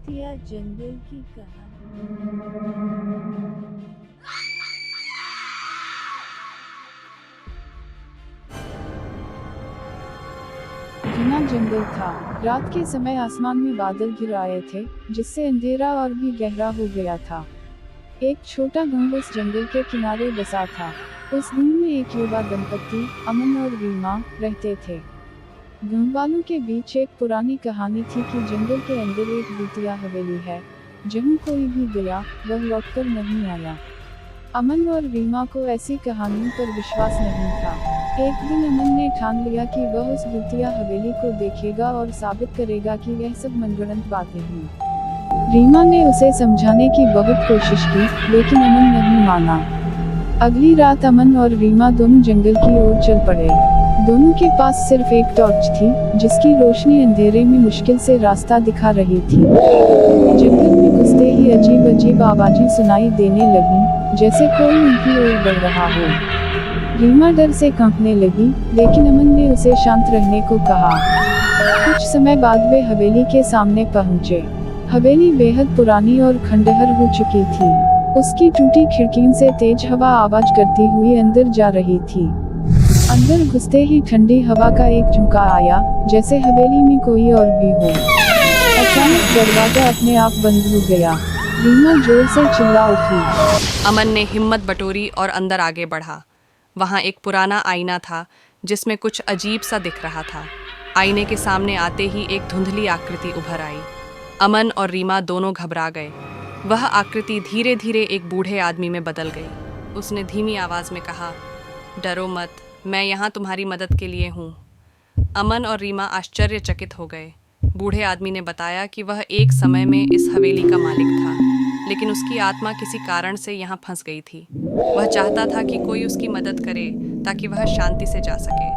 भूतिया जंगल की कहानी। घना जंगल था। रात के समय आसमान में बादल घिर आए थे, जिससे अंधेरा और भी गहरा हो गया था। एक छोटा गांव उस जंगल के किनारे बसा था। उस गांव में एक युवा दंपति, अमन और रीमा, रहते थे। गांव वालों के बीच एक पुरानी कहानी थी कि जंगल के अंदर एक भूतिया हवेली है, जहाँ कोई भी गया, वह लौटकर नहीं आया। अमन और रीमा को ऐसी कहानियों पर विश्वास नहीं था। एक दिन अमन ने ठान लिया कि वह उस भूतिया हवेली को देखेगा और साबित करेगा कि यह सब मनगढ़ंत बातें हैं। रीमा ने उसे समझाने की बहुत कोशिश की, लेकिन अमन नहीं माना। अगली रात अमन और रीमा दोनों जंगल की ओर चल पड़े। दोनों के पास सिर्फ एक टॉर्च थी, जिसकी रोशनी अंधेरे में मुश्किल से रास्ता दिखा रही थी। जंगल में घुसते ही अजीब अजीब आवाजें सुनाई देने लगीं, जैसे कोई उनकी ओर बढ़ रहा हो। रीमा डर से कांपने लगी, लेकिन अमन ने उसे शांत रहने को कहा। कुछ समय बाद वे हवेली के सामने पहुंचे। हवेली बेहद पुरानी और खंडहर हो चुकी थी। उसकी टूटी खिड़कियों से तेज हवा आवाज करती हुई अंदर जा रही थी। अंदर घुसते ही ठंडी हवा का एक झोंका आया, जैसे हवेली में कोई और भी हो। अचानक दरवाजा अपने आप बंद हो गया। रीमा जोर से चिल्ला उठी। अमन ने हिम्मत बटोरी और अंदर आगे बढ़ा। वहाँ एक पुराना आईना था, जिसमें कुछ अजीब सा दिख रहा था। आईने के सामने आते ही एक धुंधली आकृति उभर आई। अमन और रीमा दोनों घबरा गए। वह आकृति धीरे धीरे एक बूढ़े आदमी में बदल गई। उसने धीमी आवाज में कहा, डरो मत, मैं यहाँ तुम्हारी मदद के लिए हूँ। अमन और रीमा आश्चर्यचकित हो गए। बूढ़े आदमी ने बताया कि वह एक समय में इस हवेली का मालिक था, लेकिन उसकी आत्मा किसी कारण से यहाँ फंस गई थी। वह चाहता था कि कोई उसकी मदद करे, ताकि वह शांति से जा सके।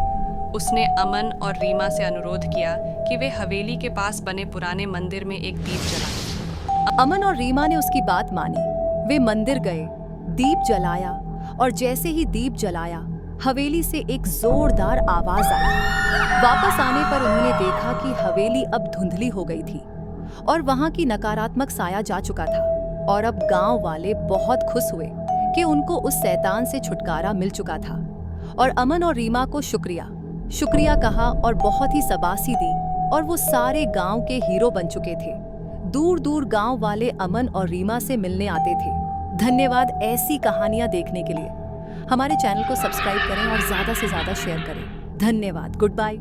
उसने अमन और रीमा से अनुरोध किया कि वे हवेली के पास बने पुराने मंदिर में एक दीप जलाएं। अमन और रीमा ने उसकी बात मानी। वे मंदिर गए, दीप जलाया, और जैसे ही दीप जलाया, हवेली से एक जोरदार आवाज आई। वापस आने पर उन्होंने देखा कि हवेली अब धुंधली हो गई थी और वहां की नकारात्मक साया जा चुका था। और अब गांव वाले बहुत खुश हुए कि उनको उस शैतान से छुटकारा मिल चुका था। और अमन और रीमा को शुक्रिया कहा और बहुत ही शाबाशी दी, और वो सारे गांव के हीरो बन चुके थे। दूर दूर गांव वाले अमन और रीमा से मिलने आते थे। धन्यवाद ऐसी कहानियां देखने के लिए। हमारे चैनल को सब्सक्राइब करें और ज़्यादा से ज़्यादा शेयर करें। धन्यवाद। Good bye.